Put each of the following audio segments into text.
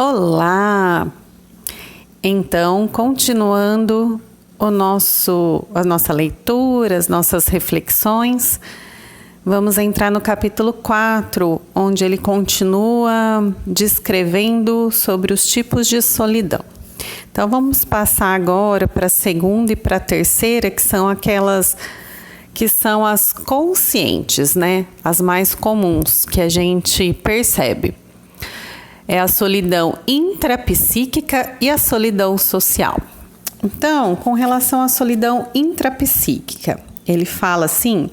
Olá! Então, continuando a nossa leitura, as nossas reflexões, vamos entrar no capítulo 4, onde ele continua descrevendo sobre os tipos de solidão. Então, vamos passar agora para a segunda e para a terceira, que são aquelas que são as conscientes, né? As mais comuns que a gente percebe. É a solidão intrapsíquica e a solidão social. Então, com relação à solidão intrapsíquica, ele fala assim,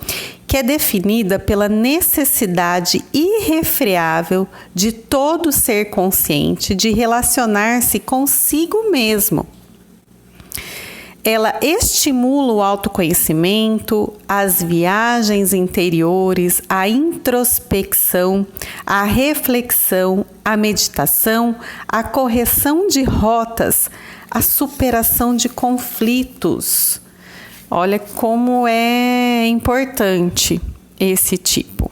que é definida pela necessidade irrefreável de todo ser consciente de relacionar-se consigo mesmo. Ela estimula o autoconhecimento, as viagens interiores, a introspecção, a reflexão, a meditação, a correção de rotas, a superação de conflitos. Olha como é importante esse tipo.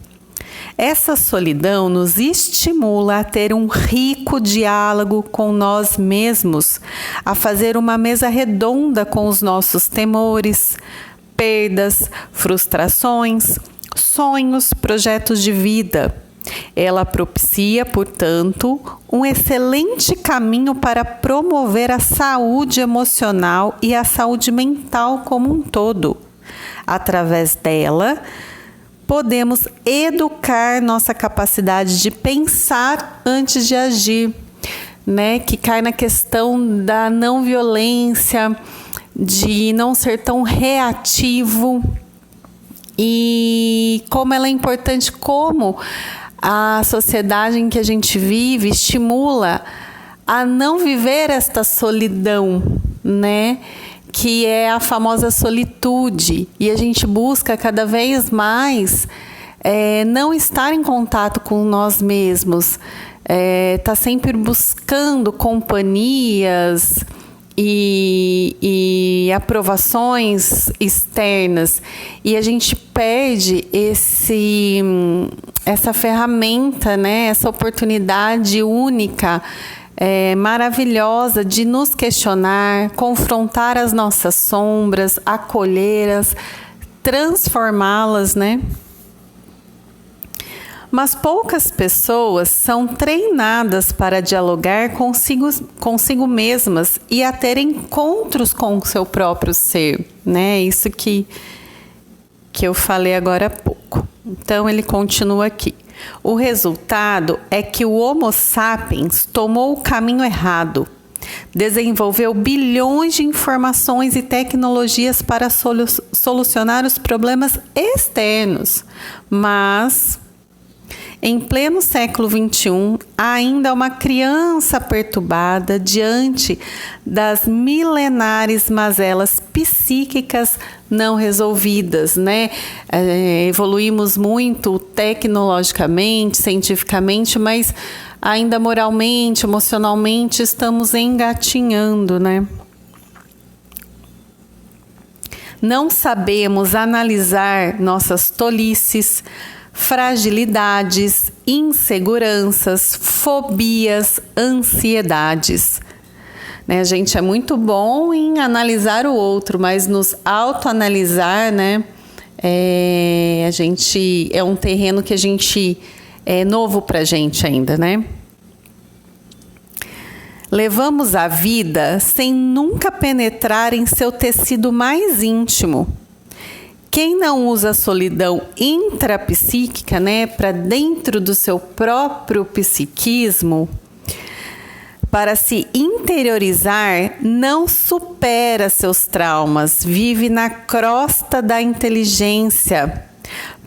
Essa solidão nos estimula a ter um rico diálogo com nós mesmos, a fazer uma mesa redonda com os nossos temores, perdas, frustrações, sonhos, projetos de vida. Ela propicia, portanto, um excelente caminho para promover a saúde emocional e a saúde mental como um todo. Através dela, podemos educar nossa capacidade de pensar antes de agir, né? Que cai na questão da não violência, de não ser tão reativo e como ela é importante, como a sociedade em que a gente vive estimula a não viver esta solidão, né? Que é a famosa solitude, e a gente busca cada vez mais não estar em contato com nós mesmos, tá sempre buscando companhias e aprovações externas, e a gente perde essa ferramenta, né? Essa oportunidade única, maravilhosa de nos questionar, confrontar as nossas sombras, acolhê-las, transformá-las, né? Mas poucas pessoas são treinadas para dialogar consigo mesmas e a ter encontros com o seu próprio ser, né? Isso que eu falei agora há pouco. Então, ele continua aqui. O resultado é que o Homo sapiens tomou o caminho errado, desenvolveu bilhões de informações e tecnologias para solucionar os problemas externos, mas em pleno século XXI, ainda é uma criança perturbada diante das milenares mazelas psíquicas não resolvidas, né? Evoluímos muito tecnologicamente, cientificamente, mas ainda moralmente, emocionalmente, estamos engatinhando, né? Não sabemos analisar nossas tolices, fragilidades, inseguranças, fobias, ansiedades. Né? A gente é muito bom em analisar o outro, mas nos autoanalisar, né? A gente é um terreno que a gente é novo para a gente ainda, né? Levamos a vida sem nunca penetrar em seu tecido mais íntimo. Quem não usa a solidão intrapsíquica, né, para dentro do seu próprio psiquismo, para se interiorizar, não supera seus traumas, vive na crosta da inteligência,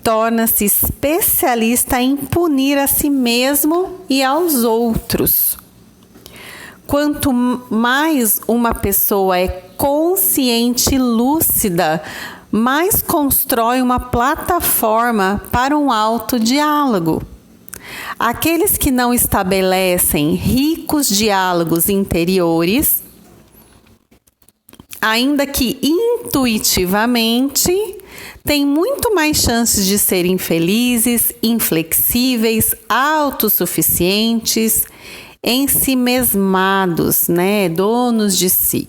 torna-se especialista em punir a si mesmo e aos outros. Quanto mais uma pessoa é consciente e lúcida, mais constrói uma plataforma para um autodiálogo. Aqueles que não estabelecem ricos diálogos interiores, ainda que intuitivamente, têm muito mais chances de serem infelizes, inflexíveis, autossuficientes ensimesmados, né, donos de si.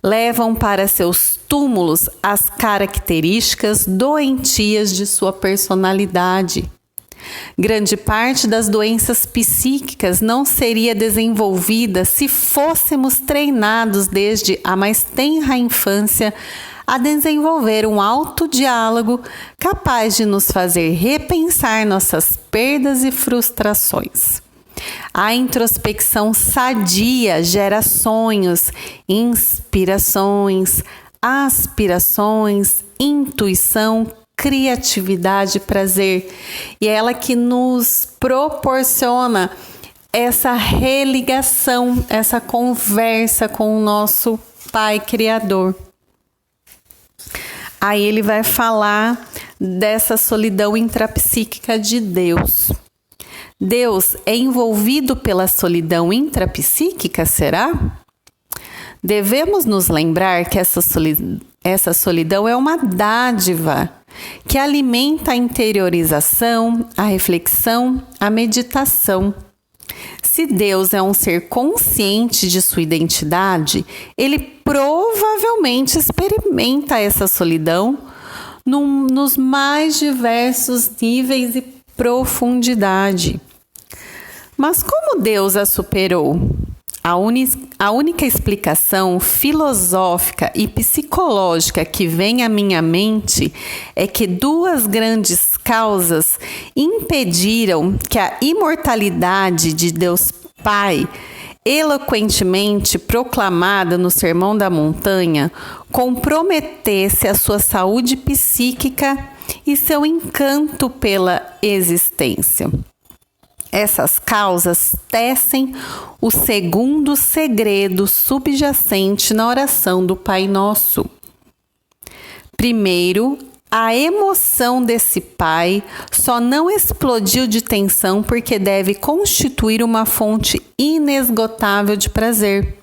Levam para seus túmulos as características doentias de sua personalidade. Grande parte das doenças psíquicas não seria desenvolvida se fôssemos treinados desde a mais tenra infância a desenvolver um autodiálogo capaz de nos fazer repensar nossas perdas e frustrações. A introspecção sadia gera sonhos, inspirações, aspirações, intuição, criatividade, prazer. E é ela que nos proporciona essa religação, essa conversa com o nosso Pai Criador. Aí ele vai falar dessa solidão intrapsíquica de Deus. Deus é envolvido pela solidão intrapsíquica, será? Devemos nos lembrar que essa solidão é uma dádiva que alimenta a interiorização, a reflexão, a meditação. Se Deus é um ser consciente de sua identidade, ele provavelmente experimenta essa solidão nos mais diversos níveis e profundidade. Mas como Deus a superou? A única explicação filosófica e psicológica que vem à minha mente é que duas grandes causas impediram que a imortalidade de Deus Pai, eloquentemente proclamada no Sermão da Montanha, comprometesse a sua saúde psíquica e seu encanto pela existência. Essas causas tecem o segundo segredo subjacente na oração do Pai Nosso. Primeiro, a emoção desse Pai só não explodiu de tensão porque deve constituir uma fonte inesgotável de prazer.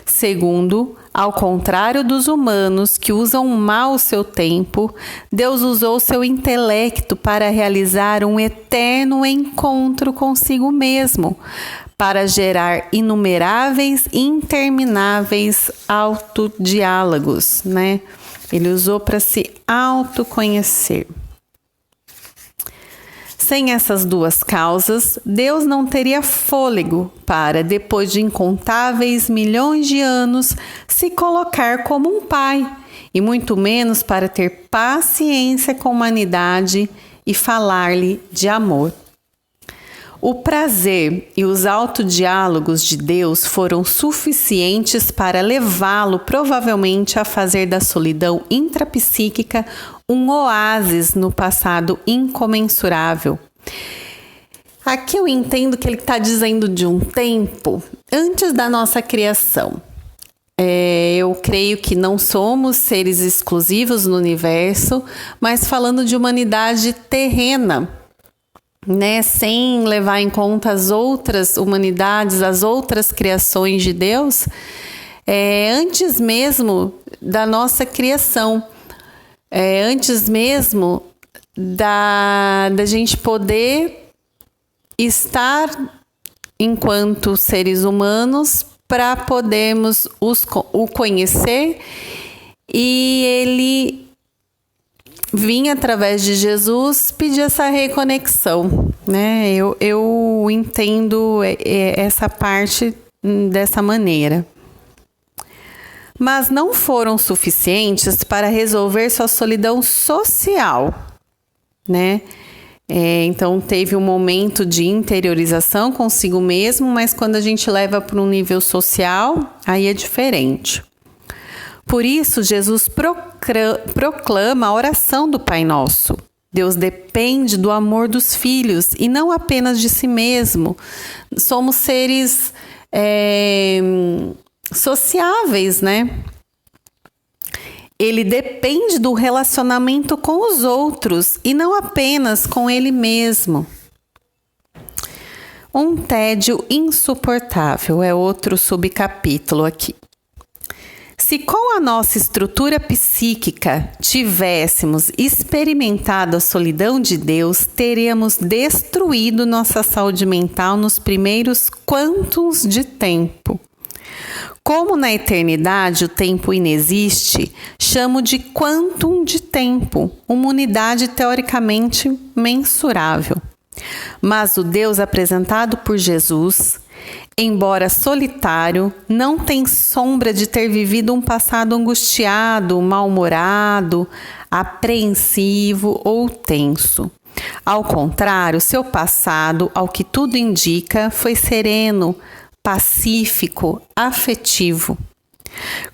Segundo, ao contrário dos humanos que usam mal o seu tempo, Deus usou seu intelecto para realizar um eterno encontro consigo mesmo, para gerar inumeráveis e intermináveis autodiálogos, né? Ele usou para se autoconhecer. Sem essas duas causas, Deus não teria fôlego para, depois de incontáveis milhões de anos, se colocar como um pai, e muito menos para ter paciência com a humanidade e falar-lhe de amor. O prazer e os autodiálogos de Deus foram suficientes para levá-lo provavelmente a fazer da solidão intrapsíquica um oásis no passado incomensurável. Aqui eu entendo que ele está dizendo de um tempo antes da nossa criação. Eu creio que não somos seres exclusivos no universo, mas falando de humanidade terrena, né, sem levar em conta as outras humanidades, as outras criações de Deus, antes mesmo da nossa criação, antes mesmo da gente poder estar enquanto seres humanos para podermos o conhecer, e ele vinha através de Jesus pedir essa reconexão, né? Eu entendo essa parte dessa maneira. Mas não foram suficientes para resolver sua solidão social, né? Então teve um momento de interiorização consigo mesmo, mas quando a gente leva para um nível social, aí é diferente. Por isso, Jesus proclama a oração do Pai Nosso. Deus depende do amor dos filhos e não apenas de si mesmo. Somos seres sociáveis, né? Ele depende do relacionamento com os outros e não apenas com ele mesmo. Um tédio insuportável é outro subcapítulo aqui. Se com a nossa estrutura psíquica tivéssemos experimentado a solidão de Deus, teríamos destruído nossa saúde mental nos primeiros quantums de tempo. Como na eternidade o tempo inexiste, chamo de quantum de tempo, uma unidade teoricamente mensurável. Mas o Deus apresentado por Jesus, embora solitário, não tem sombra de ter vivido um passado angustiado, mal-humorado, apreensivo ou tenso. Ao contrário, seu passado, ao que tudo indica, foi sereno, pacífico, afetivo.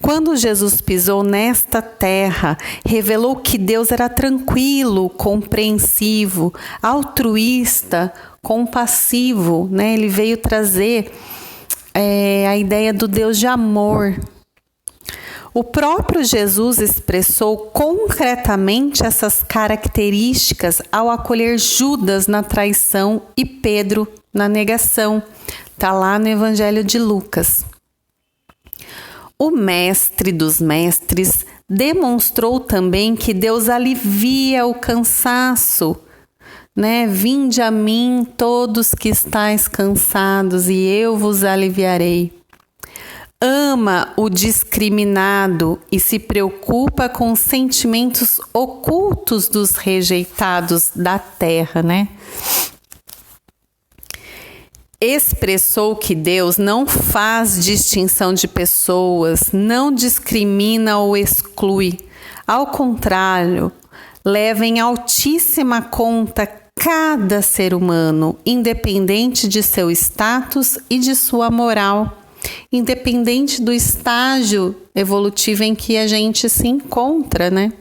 Quando Jesus pisou nesta terra, revelou que Deus era tranquilo, compreensivo, altruísta, compassivo, né? Ele veio trazer a ideia do Deus de amor. O próprio Jesus expressou concretamente essas características ao acolher Judas na traição e Pedro na negação. Está lá no Evangelho de Lucas. O mestre dos mestres demonstrou também que Deus alivia o cansaço, né? Vinde a mim todos que estáis cansados e eu vos aliviarei. Ama o discriminado e se preocupa com os sentimentos ocultos dos rejeitados da terra, né? Expressou que Deus não faz distinção de pessoas, não discrimina ou exclui. Ao contrário, leva em altíssima conta cada ser humano, independente de seu status e de sua moral, independente do estágio evolutivo em que a gente se encontra, né?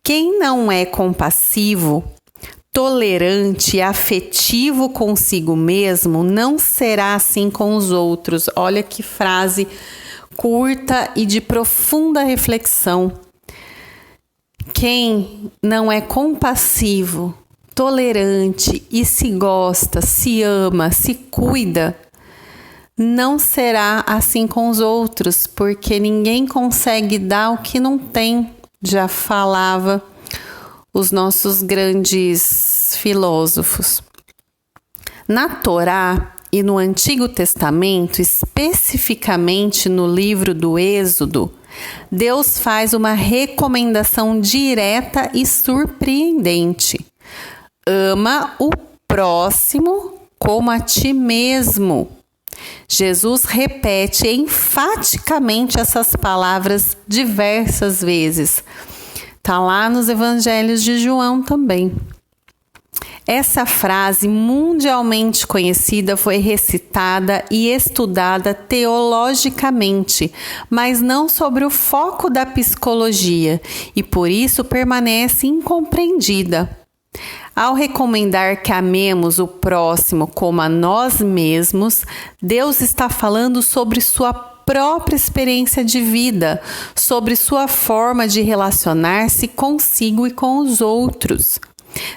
Quem não é compassivo, tolerante e afetivo consigo mesmo, não será assim com os outros. Olha que frase curta e de profunda reflexão. Quem não é compassivo, tolerante e se gosta, se ama, se cuida, não será assim com os outros, porque ninguém consegue dar o que não tem, já falava os nossos grandes filósofos. Na Torá e no Antigo Testamento, especificamente no livro do Êxodo, Deus faz uma recomendação direta e surpreendente. Ama o próximo como a ti mesmo. Jesus repete enfaticamente essas palavras diversas vezes. Está lá nos evangelhos de João também. Essa frase mundialmente conhecida foi recitada e estudada teologicamente, mas não sobre o foco da psicologia, e por isso permanece incompreendida. Ao recomendar que amemos o próximo como a nós mesmos, Deus está falando sobre sua própria experiência de vida, sobre sua forma de relacionar-se consigo e com os outros.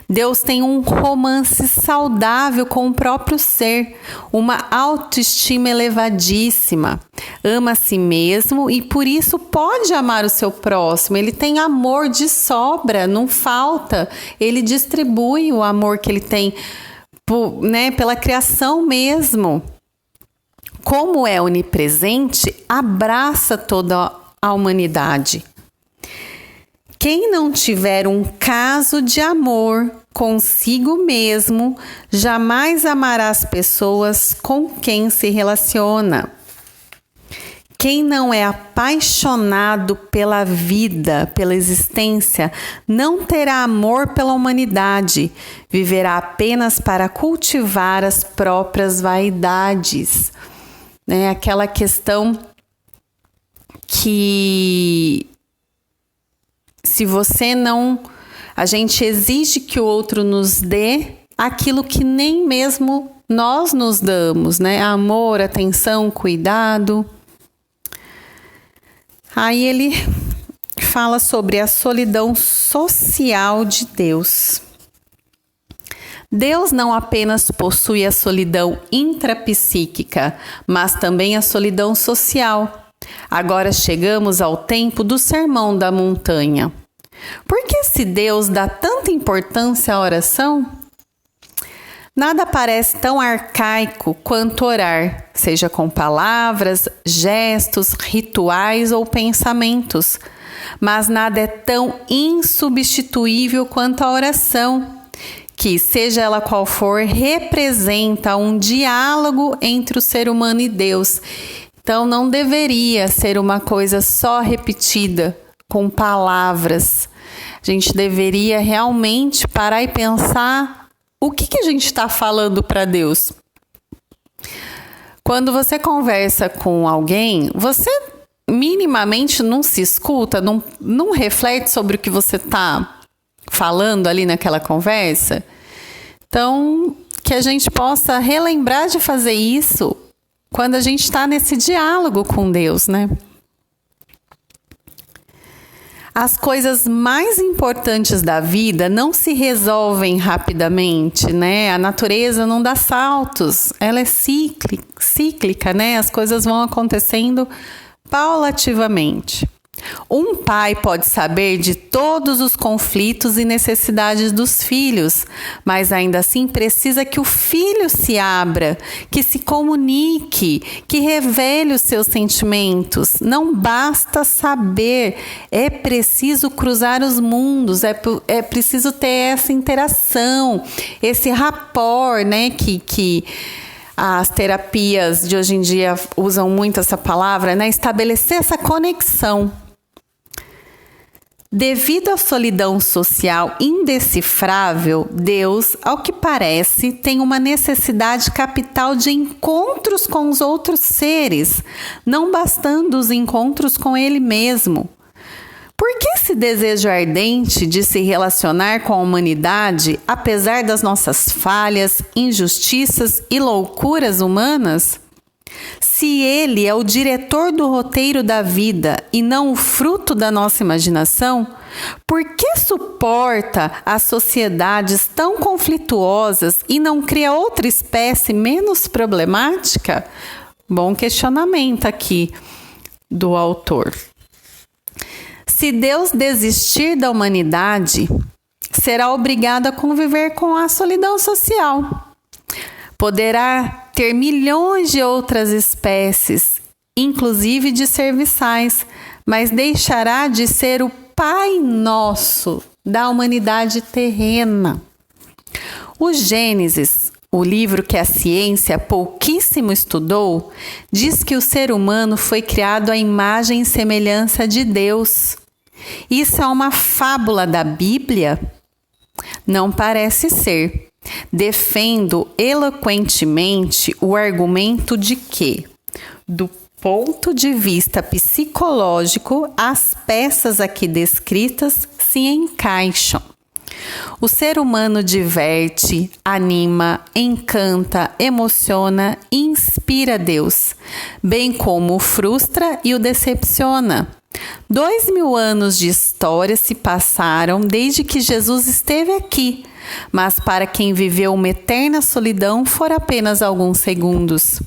Deus tem um romance saudável com o próprio ser, uma autoestima elevadíssima, ama a si mesmo e por isso pode amar o seu próximo. Ele tem amor de sobra, não falta, ele distribui o amor que ele tem, né, pela criação mesmo. Como é onipresente, abraça toda a humanidade. Quem não tiver um caso de amor consigo mesmo, jamais amará as pessoas com quem se relaciona. Quem não é apaixonado pela vida, pela existência, não terá amor pela humanidade, viverá apenas para cultivar as próprias vaidades. Né? Aquela questão que se você não... A gente exige que o outro nos dê aquilo que nem mesmo nós nos damos, né? Amor, atenção, cuidado. Aí ele fala sobre a solidão social de Deus. Deus não apenas possui a solidão intrapsíquica, mas também a solidão social. Agora chegamos ao tempo do Sermão da Montanha. Por que se Deus dá tanta importância à oração? Nada parece tão arcaico quanto orar, seja com palavras, gestos, rituais ou pensamentos. Mas nada é tão insubstituível quanto a oração, que, seja ela qual for, representa um diálogo entre o ser humano e Deus. Então, não deveria ser uma coisa só repetida com palavras. A gente deveria realmente parar e pensar o que a gente está falando para Deus. Quando você conversa com alguém, você minimamente não se escuta, não reflete sobre o que você está falando ali naquela conversa. Então, que a gente possa relembrar de fazer isso quando a gente está nesse diálogo com Deus, né? As coisas mais importantes da vida não se resolvem rapidamente, né? A natureza não dá saltos, ela é cíclica, né? As coisas vão acontecendo paulativamente. Um pai pode saber de todos os conflitos e necessidades dos filhos, mas ainda assim precisa que o filho se abra, que se comunique, que revele os seus sentimentos. Não basta saber, é preciso cruzar os mundos, é preciso ter essa interação, esse rapport, né, que as terapias de hoje em dia usam muito essa palavra, né? Estabelecer essa conexão. Devido à solidão social indecifrável, Deus, ao que parece, tem uma necessidade capital de encontros com os outros seres, não bastando os encontros com Ele mesmo. Por que esse desejo ardente de se relacionar com a humanidade, apesar das nossas falhas, injustiças e loucuras humanas? Se Ele é o diretor do roteiro da vida e não o fruto da nossa imaginação, por que suporta as sociedades tão conflituosas e não cria outra espécie menos problemática? Bom questionamento aqui do autor. Se Deus desistir da humanidade, será obrigado a conviver com a solidão social. Poderá ter milhões de outras espécies, inclusive de serviçais, mas deixará de ser o Pai Nosso da humanidade terrena. O Gênesis, o livro que a ciência pouquíssimo estudou, diz que o ser humano foi criado à imagem e semelhança de Deus. Isso é uma fábula da Bíblia? Não parece ser. Defendo eloquentemente o argumento de que, do ponto de vista psicológico, as peças aqui descritas se encaixam. O ser humano diverte, anima, encanta, emociona e inspira Deus, bem como o frustra e o decepciona. 2000 anos de história se passaram desde que Jesus esteve aqui, mas para quem viveu uma eterna solidão foram apenas alguns segundos.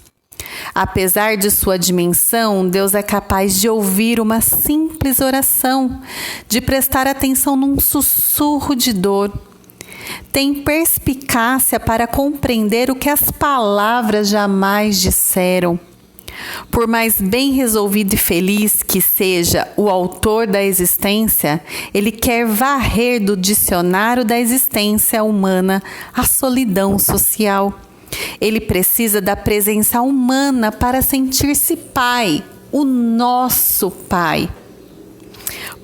Apesar de sua dimensão, Deus é capaz de ouvir uma simples oração, de prestar atenção num sussurro de dor. Tem perspicácia para compreender o que as palavras jamais disseram. Por mais bem resolvido e feliz que seja o autor da existência, ele quer varrer do dicionário da existência humana a solidão social. Ele precisa da presença humana para sentir-se pai, o nosso pai.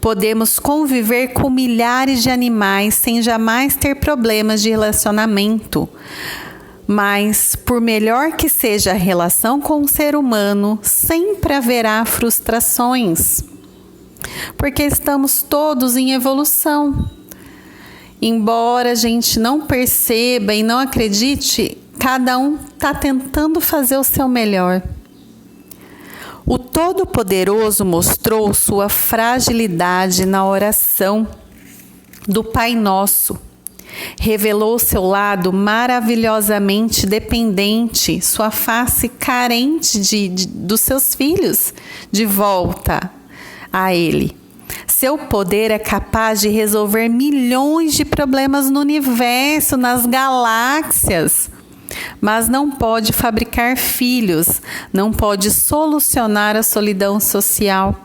Podemos conviver com milhares de animais sem jamais ter problemas de relacionamento. Mas, por melhor que seja a relação com o ser humano, sempre haverá frustrações. Porque estamos todos em evolução. Embora a gente não perceba e não acredite, cada um está tentando fazer o seu melhor. O Todo-Poderoso mostrou sua fragilidade na oração do Pai Nosso. Revelou seu lado maravilhosamente dependente, sua face carente dos seus filhos, de volta a ele. Seu poder é capaz de resolver milhões de problemas no universo, nas galáxias. Mas não pode fabricar filhos, não pode solucionar a solidão social.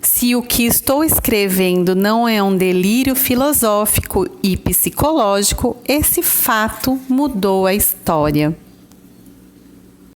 Se o que estou escrevendo não é um delírio filosófico e psicológico, esse fato mudou a história.